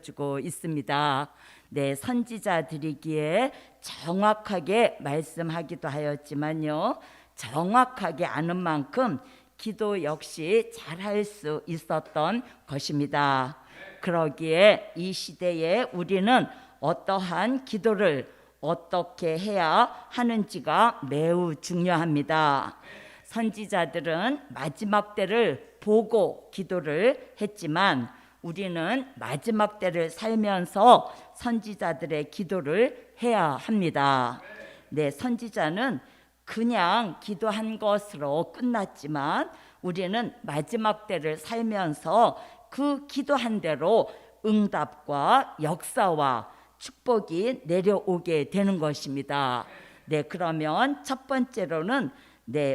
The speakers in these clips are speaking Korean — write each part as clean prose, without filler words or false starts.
주고 있습니다. 네, 선지자들이기에 정확하게 말씀하기도 하였지만요, 정확하게 아는 만큼 기도 역시 잘할 수 있었던 것입니다. 그러기에 이 시대에 우리는 어떠한 기도를 어떻게 해야 하는지가 매우 중요합니다. 선지자들은 마지막 때를 보고 기도를 했지만 우리는 마지막 때를 살면서 선지자들의 기도를 해야 합니다. 네, 선지자는 그냥 기도한 것으로 끝났지만 우리는 마지막 때를 살면서 그 기도한 대로 응답과 역사와 축복이 내려오게 되는 것입니다. 네, 그러면 첫 번째로는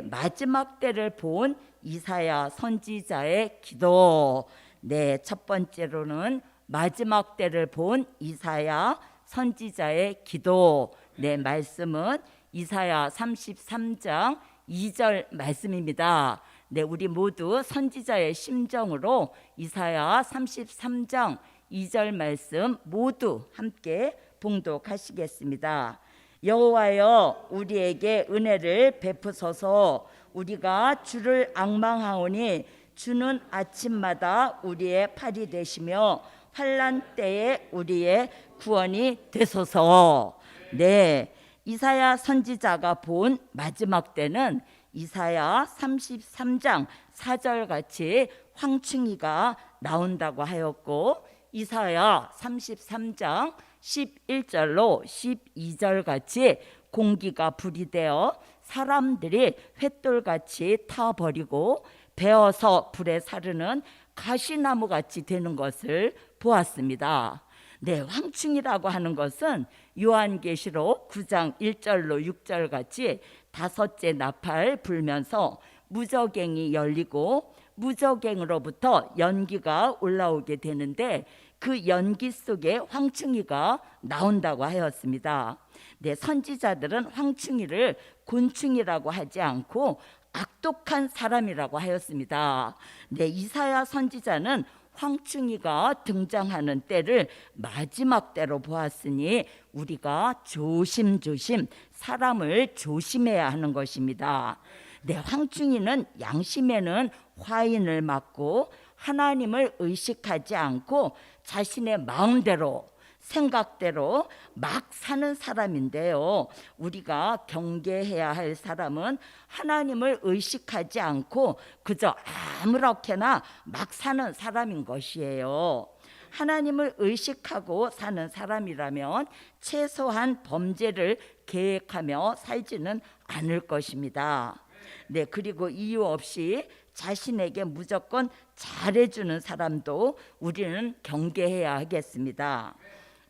마지막 때를 본 이사야 선지자의 기도. 네, 첫 번째로는 마지막 때를 본 이사야 선지자의 기도. 네, 말씀은 이사야 33장 2절 말씀입니다. 네, 우리 모두 선지자의 심정으로 이사야 33장 2절 말씀 모두 함께 봉독하시겠습니다. 여호와여, 우리에게 은혜를 베푸소서. 우리가 주를 앙망하오니 주는 아침마다 우리의 팔이 되시며 환난 때에 우리의 구원이 되소서. 네, 이사야 선지자가 본 마지막 때는 이사야 33장 4절 같이 황충이가 나온다고 하였고, 이사야 33장 11절로 12절 같이 공기가 불이 되어 사람들이 횃돌같이 타버리고 베어서 불에 사르는 가시나무 같이 되는 것을 보았습니다. 네, 황충이라고 하는 것은 요한계시록 9장 1절로 6절 같이 다섯째 나팔 불면서 무저갱이 열리고 무저갱으로부터 연기가 올라오게 되는데 그 연기 속에 황충이가 나온다고 하였습니다. 네, 선지자들은 황충이를 곤충이라고 하지 않고 악독한 사람이라고 하였습니다. 네, 이사야 선지자는 황충이가 등장하는 때를 마지막 때로 보았으니 우리가 조심조심 사람을 조심해야 하는 것입니다. 네, 황충이는 양심에는 화인을 맞고 하나님을 의식하지 않고 자신의 마음대로 생각대로 막 사는 사람인데요, 우리가 경계해야 할 사람은 하나님을 의식하지 않고 그저 아무렇게나 막 사는 사람인 것이에요. 하나님을 의식하고 사는 사람이라면 최소한 범죄를 계획하며 살지는 않을 것입니다. 네, 그리고 이유 없이 자신에게 무조건 잘해주는 사람도 우리는 경계해야 하겠습니다.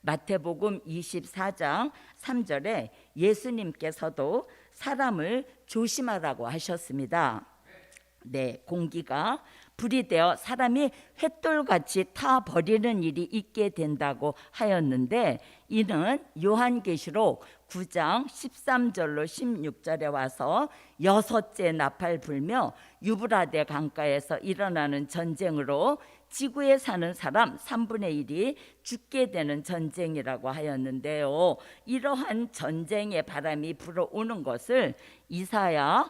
마태복음 24장 3절에 예수님께서도 사람을 조심하라고 하셨습니다. 네, 공기가 불이 되어 사람이 횃돌같이 타버리는 일이 있게 된다고 하였는데, 이는 요한계시록 9장 13절로 16절에 와서 여섯째 나팔 불며 유브라데 강가에서 일어나는 전쟁으로 지구에 사는 사람 3분의 1이 죽게 되는 전쟁이라고 하였는데요, 이러한 전쟁의 바람이 불어오는 것을 이사야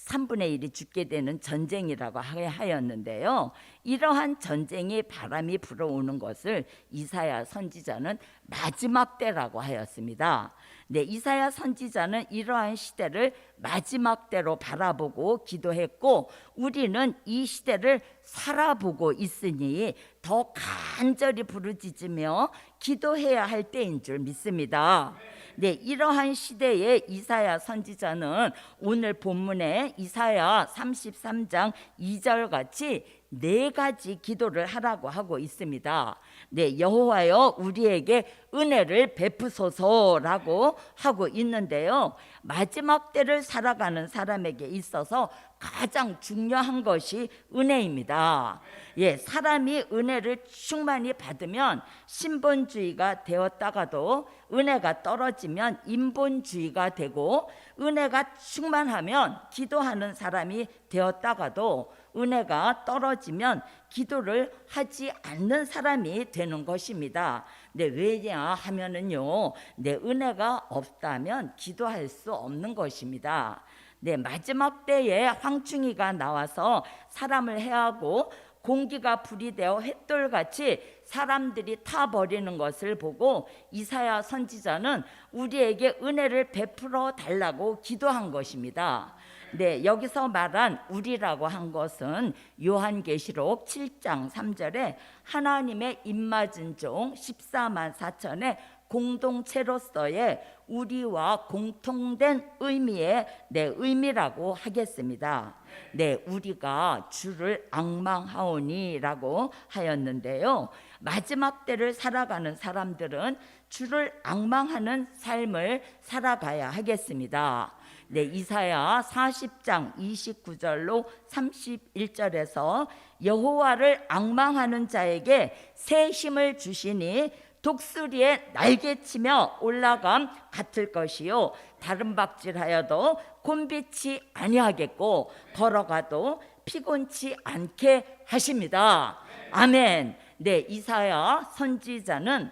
3분의 1이 죽게 되는 전쟁이라고 하였는데요, 이러한 전쟁의 바람이 불어오는 것을 이사야 선지자는 마지막 때라고 하였습니다. 네, 이사야 선지자는 이러한 시대를 마지막 때로 바라보고 기도했고, 우리는 이 시대를 살아보고 있으니 더 간절히 부르짖으며 기도해야 할 때인 줄 믿습니다. 네, 이러한 시대에 이사야 선지자는 오늘 본문에 이사야 33장 2절 같이 4가지 기도를 하라고 하고 있습니다. 네, 여호와여, 우리에게 은혜를 베푸소서라고 하고 있는데요, 마지막 때를 살아가는 사람에게 있어서 가장 중요한 것이 은혜입니다. 예, 사람이 은혜를 충만히 받으면 신본주의가 되었다가도 은혜가 떨어지면 인본주의가 되고, 은혜가 충만하면 기도하는 사람이 되었다가도 은혜가 떨어지면 기도를 하지 않는 사람이 되는 것입니다. 네, 왜냐 하면은요, 내 은혜가 없다면 기도할 수 없는 것입니다. 네, 마지막 때에 황충이가 나와서 사람을 해하고 공기가 불이 되어 횃돌같이 사람들이 타버리는 것을 보고 이사야 선지자는 우리에게 은혜를 베풀어 달라고 기도한 것입니다. 네, 여기서 말한 우리라고 한 것은 요한계시록 7장 3절에 하나님의 입맞은 종 14만 4천의 공동체로서의 우리와 공통된 의미의 의미라고 하겠습니다. 네, 우리가 주를 앙망하오니라고 하였는데요. 마지막 때를 살아가는 사람들은 주를 앙망하는 삶을 살아가야 하겠습니다. 네, 이사야 40장 29절로 31절에서 여호와를 앙망하는 자에게 새 힘을 주시니 독수리의 날개치며 올라감 같을 것이요 다른 박질하여도 곤비치 아니하겠고 걸어가도 피곤치 않게 하십니다. 아멘. 네, 이사야 선지자는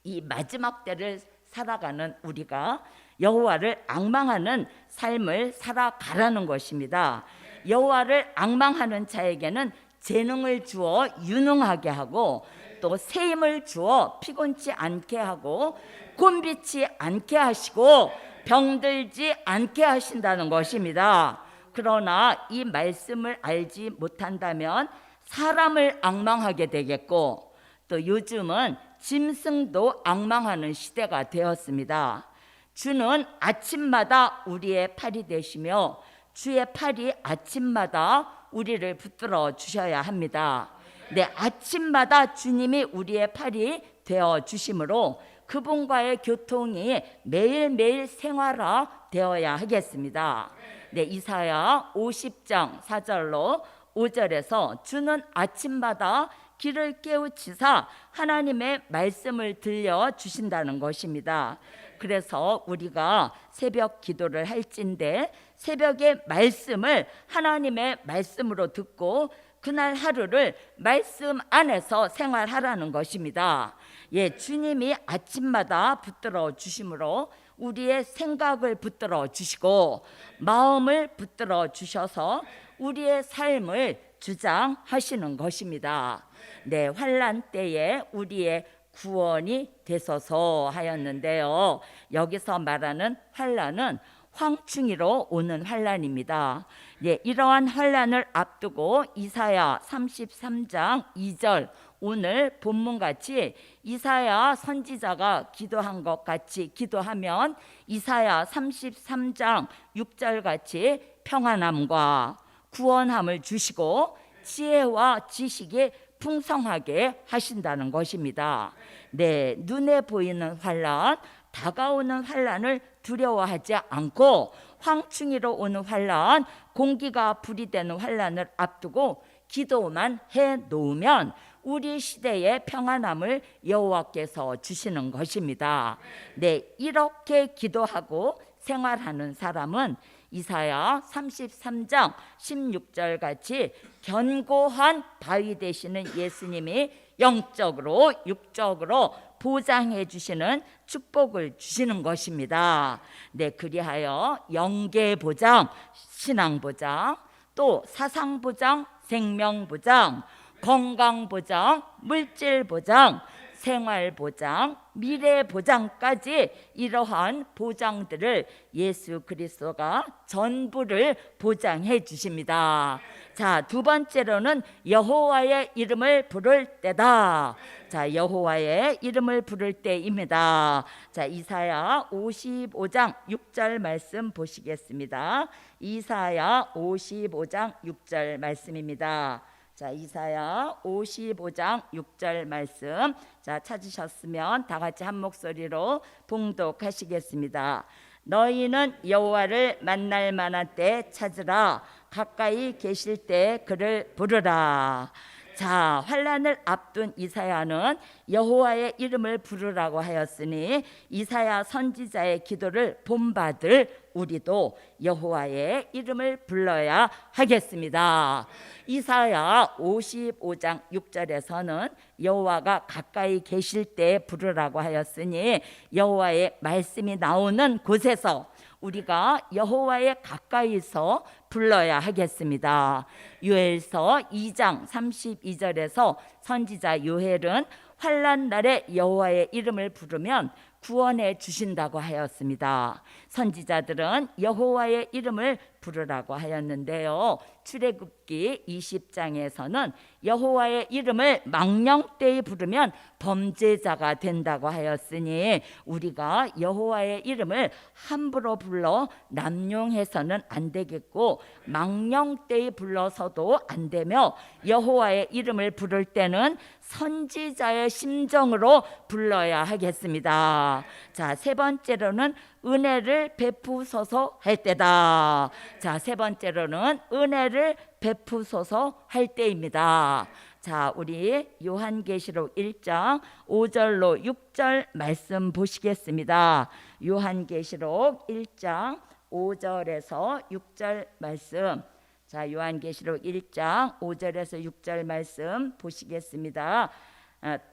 이 마지막 때를 살아가는 우리가 여호와를 앙망하는 삶을 살아가라는 것입니다. 여호와를 앙망하는 자에게는 재능을 주어 유능하게 하고 또 새 힘을 주어 피곤치 않게 하고 곤비치 않게 하시고 병들지 않게 하신다는 것입니다. 그러나 이 말씀을 알지 못한다면 사람을 앙망하게 되겠고 또 요즘은 짐승도 앙망하는 시대가 되었습니다. 주는 아침마다 우리의 팔이 되시며 주의 팔이 아침마다 우리를 붙들어 주셔야 합니다. 네, 아침마다 주님이 우리의 팔이 되어 주심으로 그분과의 교통이 매일매일 생활화 되어야 하겠습니다. 네, 이사야 50장 4절로 5절에서 주는 아침마다 길을 깨우치사 하나님의 말씀을 들려 주신다는 것입니다. 그래서 우리가 새벽 기도를 할진대 새벽의 말씀을 하나님의 말씀으로 듣고 그날 하루를 말씀 안에서 생활하라는 것입니다. 예, 주님이 아침마다 붙들어 주심으로 우리의 생각을 붙들어 주시고 마음을 붙들어 주셔서 우리의 삶을 주장하시는 것입니다. 네, 환난 때에 우리의 구원이 되소서 하였는데요. 여기서 말하는 환난은 황충이로 오는 환난입니다. 예, 이러한 환난을 앞두고 이사야 33장 2절 오늘 본문같이 이사야 선지자가 기도한 것 같이 기도하면 이사야 33장 6절같이 평안함과 구원함을 주시고 지혜와 지식이 풍성하게 하신다는 것입니다. 네, 눈에 보이는 환난, 다가오는 환난을 두려워하지 않고 황충이로 오는 환난, 공기가 불이 되는 환난을 앞두고 기도만 해 놓으면 우리 시대의 평안함을 여호와께서 주시는 것입니다. 네, 이렇게 기도하고 생활하는 사람은 이사야 33장 16절 같이 견고한 바위 되시는 예수님이 영적으로 육적으로 보장해 주시는 축복을 주시는 것입니다. 네, 그리하여 영계 보장, 신앙 보장, 또 사상 보장, 생명 보장, 건강 보장, 물질 보장, 생활 보장, 미래 보장까지 이러한 보장들을 예수 그리스도가 전부를 보장해 주십니다. 자, 두 번째로는 여호와의 이름을 부를 때다. 자, 여호와의 이름을 부를 때입니다. 자, 이사야 55장 6절 말씀 보시겠습니다. 이사야 55장 6절 말씀입니다. 자, 이사야 55장 6절 말씀. 자, 찾으셨으면 다 같이 한 목소리로 봉독하시겠습니다. 너희는 여호와를 만날 만한 때 찾으라. 가까이 계실 때 그를 부르라. 자, 환난을 앞둔 이사야는 여호와의 이름을 부르라고 하였으니 이사야 선지자의 기도를 본받을 우리도 여호와의 이름을 불러야 하겠습니다. 이사야 55장 6절에서는 여호와가 가까이 계실 때 부르라고 하였으니 여호와의 말씀이 나오는 곳에서 우리가 여호와의 가까이서 불러야 하겠습니다. 요엘서 2장 32절에서 선지자 요엘은 환난 날에 여호와의 이름을 부르면 구원해 주신다고 하였습니다. 선지자들은 여호와의 이름을 부르라고 하였는데요. 출애굽기 20장에서는 여호와의 이름을 망령 때에 부르면 범죄자가 된다고 하였으니 우리가 여호와의 이름을 함부로 불러 남용해서는 안 되겠고 망령 때에 불러서도 안 되며 여호와의 이름을 부를 때는 선지자의 심정으로 불러야 하겠습니다. 자, 세 번째로는 은혜를 베푸소서 할 때다. 자, 세 번째로는 은혜를 베푸소서 할 때입니다. 자, 우리 요한계시록 1장 5절로 6절 말씀 보시겠습니다. 요한계시록 1장 5절에서 6절 말씀. 자, 요한계시록 1장 5절에서 6절 말씀 보시겠습니다.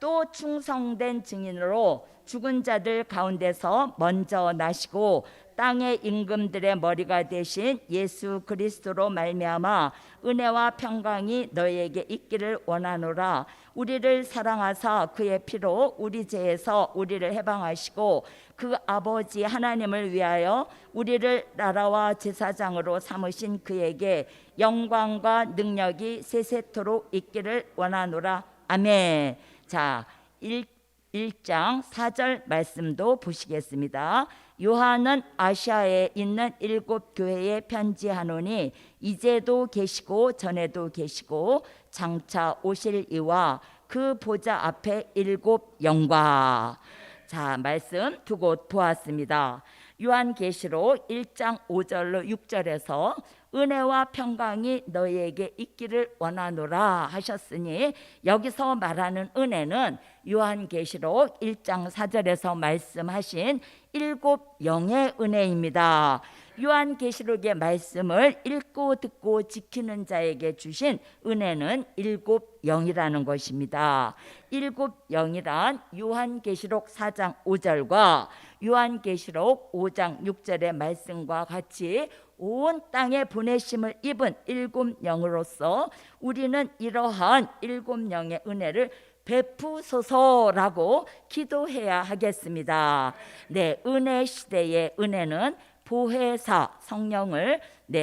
또 충성된 증인으로 죽은 자들 가운데서 먼저 나시고 땅의 임금들의 머리가 되신 예수 그리스도로 말미암아 은혜와 평강이 너희에게 있기를 원하노라. 우리를 사랑하사 그의 피로 우리 죄에서 우리를 해방하시고 그 아버지 하나님을 위하여 우리를 나라와 제사장으로 삼으신 그에게 영광과 능력이 세세토록 있기를 원하노라. 아멘. 자, 1장 4절 말씀도 보시겠습니다. 요한은 아시아에 있는 7 교회에 편지하노니 이제도 계시고 전에도 계시고 장차 오실 이와 그 보좌 앞에 7 영과. 자, 말씀 두 곳 보았습니다. 요한계시록 1장 5절로 6절에서 은혜와 평강이 너희에게 있기를 원하노라 하셨으니 여기서 말하는 은혜는 요한계시록 1장 4절에서 말씀하신 7 영의 은혜입니다. 요한계시록의 말씀을 읽고 듣고 지키는 자에게 주신 은혜는 7 영이라는 것입니다. 7 영이란 요한계시록 4장 5절과 요한계시록 5장 6절의 말씀과 같이 온 땅에 보내심을 입은 7 영으로서 우리는 이러한 7 영의 은혜를 베푸소서라고 기도해야 하겠습니다. 네, 은혜 시대의 은혜는 보혜사 성령을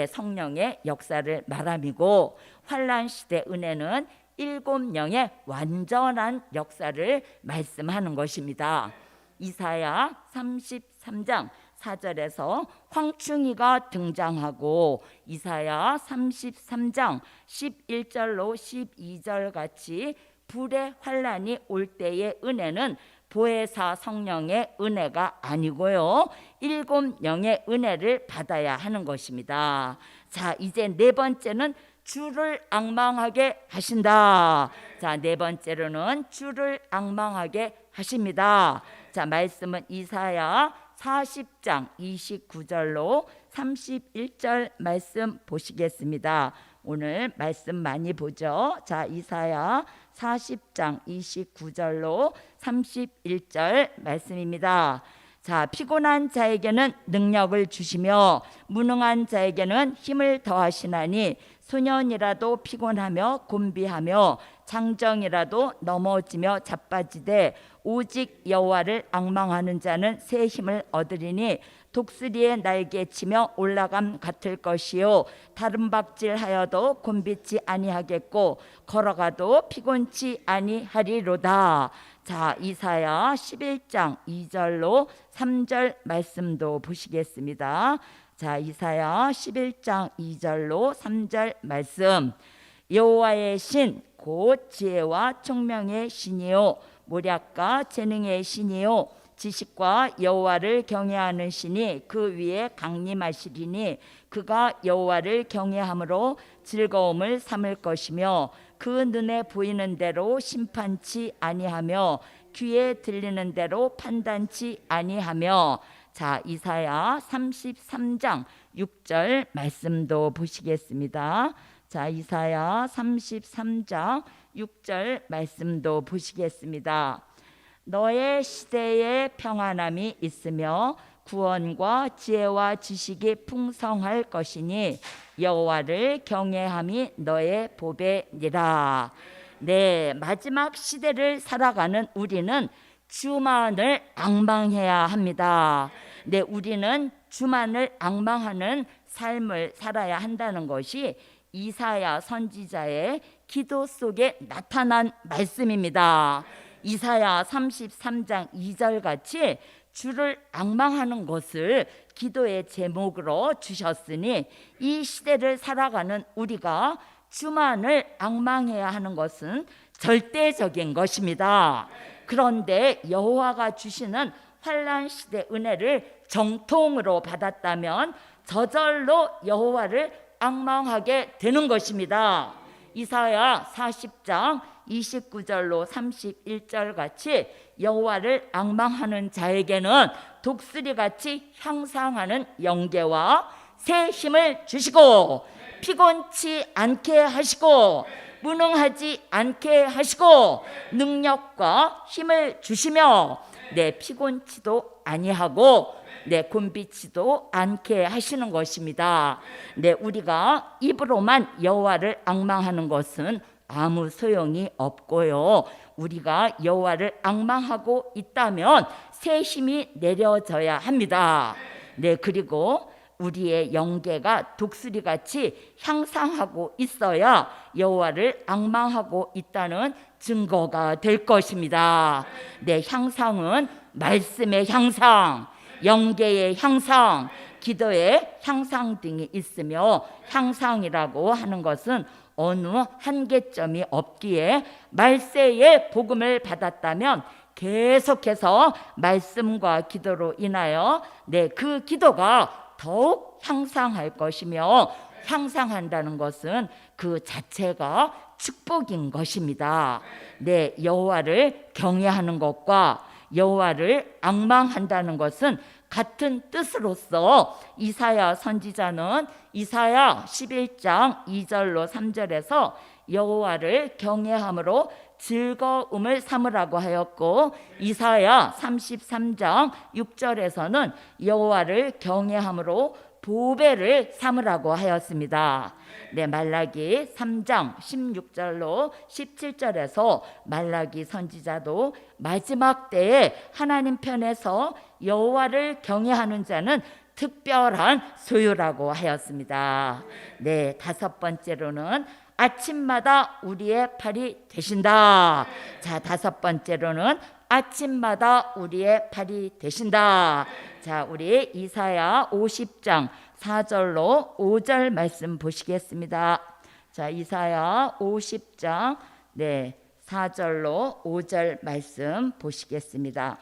성령의 역사를 말함이고 환난 시대 은혜는 7 영의 완전한 역사를 말씀하는 것입니다. 이사야 33장 4절에서 황충이가 등장하고 이사야 33장 11절로 12절 같이 불의 환난이 올 때의 은혜는 보혜사 성령의 은혜가 아니고요 7 영의 은혜를 받아야 하는 것입니다. 자, 이제 네 번째는 주를 앙망하게 하신다. 자, 네 번째로는 주를 앙망하게 하십니다. 자, 말씀은 이사야 40장 29절로 31절 말씀 보시겠습니다. 오늘 말씀 많이 보죠. 자, 이사야 40장 29절로 31절 말씀입니다. 자, 피곤한 자에게는 능력을 주시며 무능한 자에게는 힘을 더하시나니 소년이라도 피곤하며 곤비하며 장정이라도 넘어지며 자빠지되 오직 여호와를 앙망하는 자는 새 힘을 얻으리니 독수리의 날개 치며 올라감 같을 것이요 다름박질하여도 곤비치 아니하겠고 걸어가도 피곤치 아니하리로다. 자, 이사야 11장 2절로 3절 말씀도 보시겠습니다. 자, 이사야 11장 2절로 3절 말씀. 여호와의 신 곧 지혜와 총명의 신이요 모략과 재능의 신이요 지식과 여호와를 경외하는 신이 그 위에 강림하시리니 그가 여호와를 경외함으로 즐거움을 삼을 것이며 그 눈에 보이는 대로 심판치 아니하며 귀에 들리는 대로 판단치 아니하며. 자, 이사야 33장 6절 말씀도 보시겠습니다. 자, 이사야 33장 6절 말씀도 보시겠습니다. 너의 시대에 평안함이 있으며 구원과 지혜와 지식이 풍성할 것이니 여호와를 경외함이 너의 보배니라. 네, 마지막 시대를 살아가는 우리는 주만을 앙망해야 합니다. 네, 우리는 주만을 앙망하는 삶을 살아야 한다는 것이 이사야 선지자의 기도 속에 나타난 말씀입니다. 이사야 33장 2절 같이 주를 앙망하는 것을 기도의 제목으로 주셨으니 이 시대를 살아가는 우리가 주만을 앙망해야 하는 것은 절대적인 것입니다. 그런데 여호와가 주시는 환난 시대 은혜를 정통으로 받았다면 저절로 여호와를 앙망하게 되는 것입니다. 이사야 40장 29절로 31절 같이 여호와를 앙망하는 자에게는 독수리같이 향상하는 영계와 새 힘을 주시고 피곤치 않게 하시고 무능하지 않게 하시고 능력과 힘을 주시며 피곤치도 아니하고 곤비치도 않게 하시는 것입니다. 우리가 입으로만 여호와를 앙망하는 것은 아무 소용이 없고요. 우리가 여호와를 앙망하고 있다면 새 힘이 내려져야 합니다. 그리고 우리의 영계가 독수리같이 향상하고 있어야 여호와를 앙망하고 있다는 증거가 될 것입니다. 향상은 말씀의 향상, 영계의 향상, 기도의 향상 등이 있으며 향상이라고 하는 것은 어느 한계점이 없기에 말세의 복음을 받았다면 계속해서 말씀과 기도로 인하여 그 기도가 더욱 향상할 것이며 향상한다는 것은 그 자체가 축복인 것입니다. 여호와를 경외하는 것과 여호와를 앙망한다는 것은 같은 뜻으로서 이사야 선지자는 이사야 11장 2절로 3절에서 여호와를 경외함으로 즐거움을 삼으라고 하였고 이사야 33장 6절에서는 여호와를 경외함으로 보배를 삼으라고 하였습니다. 말라기 3장 16절로 17절에서 말라기 선지자도 마지막 때에 하나님 편에서 여호와를 경외하는 자는 특별한 소유라고 하였습니다. 다섯 번째로는 아침마다 우리의 팔이 되신다. 자, 다섯 번째로는 아침마다 우리의 팔이 되신다. 자, 우리 이사야 50장 4절로 5절 말씀 보시겠습니다. 자, 이사야 50장 4절로 5절 말씀 보시겠습니다.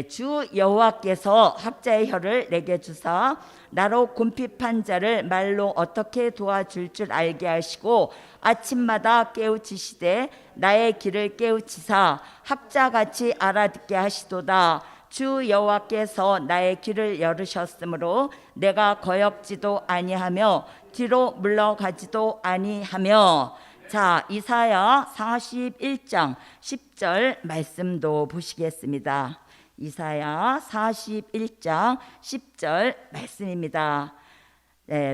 주 여호와께서 학자의 혀를 내게 주사 나로 곰핍한 자를 말로 어떻게 도와줄 줄 알게 하시고 아침마다 깨우치시되 나의 길을 깨우치사 학자같이 알아듣게 하시도다. 주 여호와께서 나의 길을 열으셨으므로 내가 거역지도 아니하며 뒤로 물러가지도 아니하며. 자, 이사야 41장 10절 말씀도 보시겠습니다. 이사야 41장 10절 말씀입니다.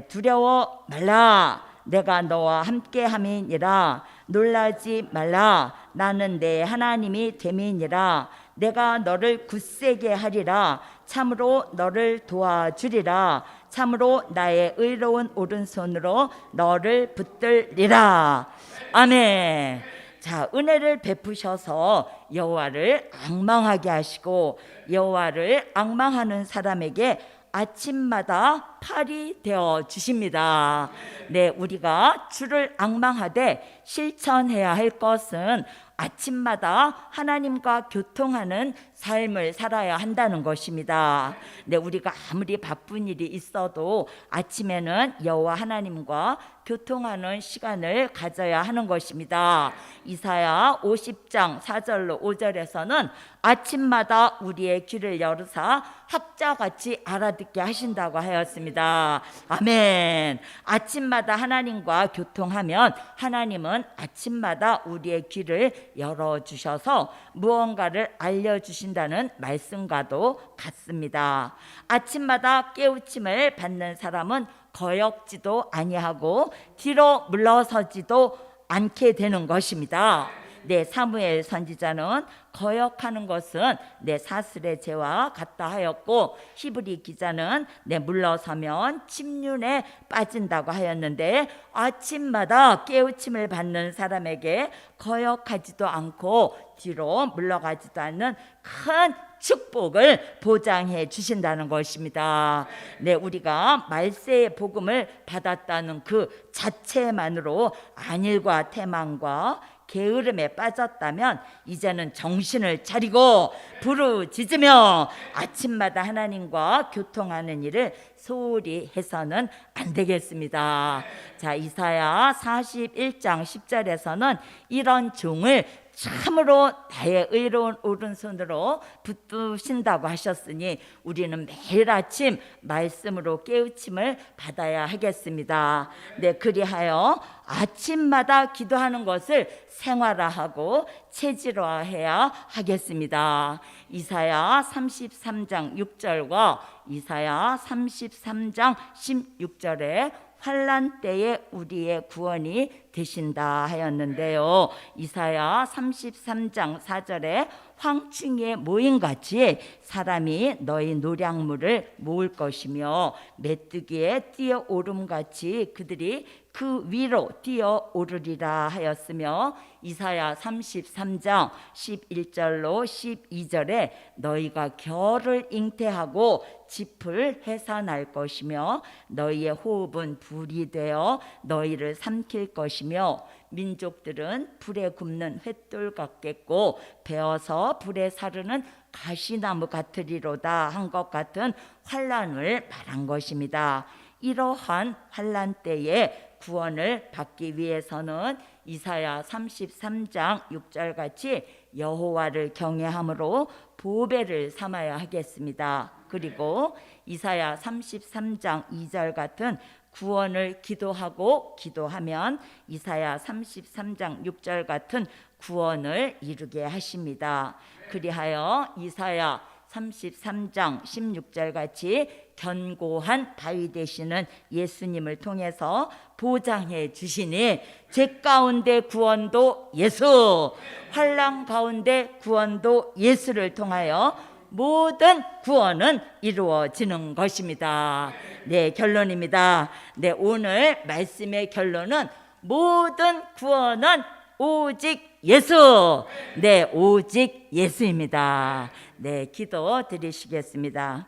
두려워 말라. 내가 너와 함께함이니라. 놀라지 말라. 나는 내 하나님이 됨이니라. 내가 너를 굳세게 하리라. 참으로 너를 도와주리라. 참으로 나의 의로운 오른손으로 너를 붙들리라. 아멘. 자, 은혜를 베푸셔서 여호와를 앙망하게 하시고 여호와를 앙망하는 사람에게 아침마다 팔이 되어 주십니다. 네, 우리가 주를 앙망하되 실천해야 할 것은 아침마다 하나님과 교통하는 삶을 살아야 한다는 것입니다. 네, 우리가 아무리 바쁜 일이 있어도 아침에는 여호와 하나님과 교통하는 시간을 가져야 하는 것입니다. 이사야 50장 4절로 5절에서는 아침마다 우리의 귀를 열으사 학자같이 알아듣게 하신다고 하였습니다. 아멘. 아침마다 하나님과 교통하면 하나님은 아침마다 우리의 귀를 열어주셔서 무언가를 알려주신다는 말씀과도 같습니다. 아침마다 깨우침을 받는 사람은 거역지도 아니하고 뒤로 물러서지도 않게 되는 것입니다. 네, 사무엘 선지자는 거역하는 것은 사슬의 죄와 같다 하였고, 히브리 기자는 물러서면 침륜에 빠진다고 하였는데, 아침마다 깨우침을 받는 사람에게 거역하지도 않고 뒤로 물러가지도 않는 큰 축복을 보장해 주신다는 것입니다. 네, 우리가 말세의 복음을 받았다는 그 자체만으로 안일과 태만과 게으름에 빠졌다면 이제는 정신을 차리고 부르짖으며 아침마다 하나님과 교통하는 일을 소홀히 해서는 안 되겠습니다. 자, 이사야 41장 10절에서는 이런 종을 참으로 나의 의로운 오른손으로 붙드신다고 하셨으니 우리는 매일 아침 말씀으로 깨우침을 받아야 하겠습니다. 네, 그리하여 아침마다 기도하는 것을 생활화하고 체질화해야 하겠습니다. 이사야 33장 6절과 이사야 33장 16절에 환난 때에 우리의 구원이 되신다 하였는데요. 이사야 33장 4절에 황충의 모임같이 사람이 너희 노량물을 모을 것이며 메뚜기에 뛰어오름같이 그들이 그 위로 뛰어오르리라 하였으며, 이사야 33장 11절로 12절에 너희가 겨를 잉태하고 짚을 해산할 것이며 너희의 호흡은 불이 되어 너희를 삼킬 것이며 민족들은 불에 굽는 횃돌 같겠고 베어서 불에 사르는 가시나무 같으리로다 한 것 같은 환난을 말한 것입니다. 이러한 환난 때에 구원을 받기 위해서는 이사야 33장 6절 같이 여호와를 경외함으로 보배를 삼아야 하겠습니다. 그리고 이사야 33장 2절 같은 구원을 기도하면 이사야 33장 6절 같은 구원을 이루게 하십니다. 그리하여 이사야 33장 16절 같이 견고한 바위 되시는 예수님을 통해서 보장해 주시니 죄 가운데 구원도 예수, 환난 가운데 구원도 예수를 통하여 모든 구원은 이루어지는 것입니다. 네, 결론입니다. 네, 오늘 말씀의 결론은 모든 구원은 오직 예수. 네, 오직 예수입니다. 네, 기도 드리시겠습니다.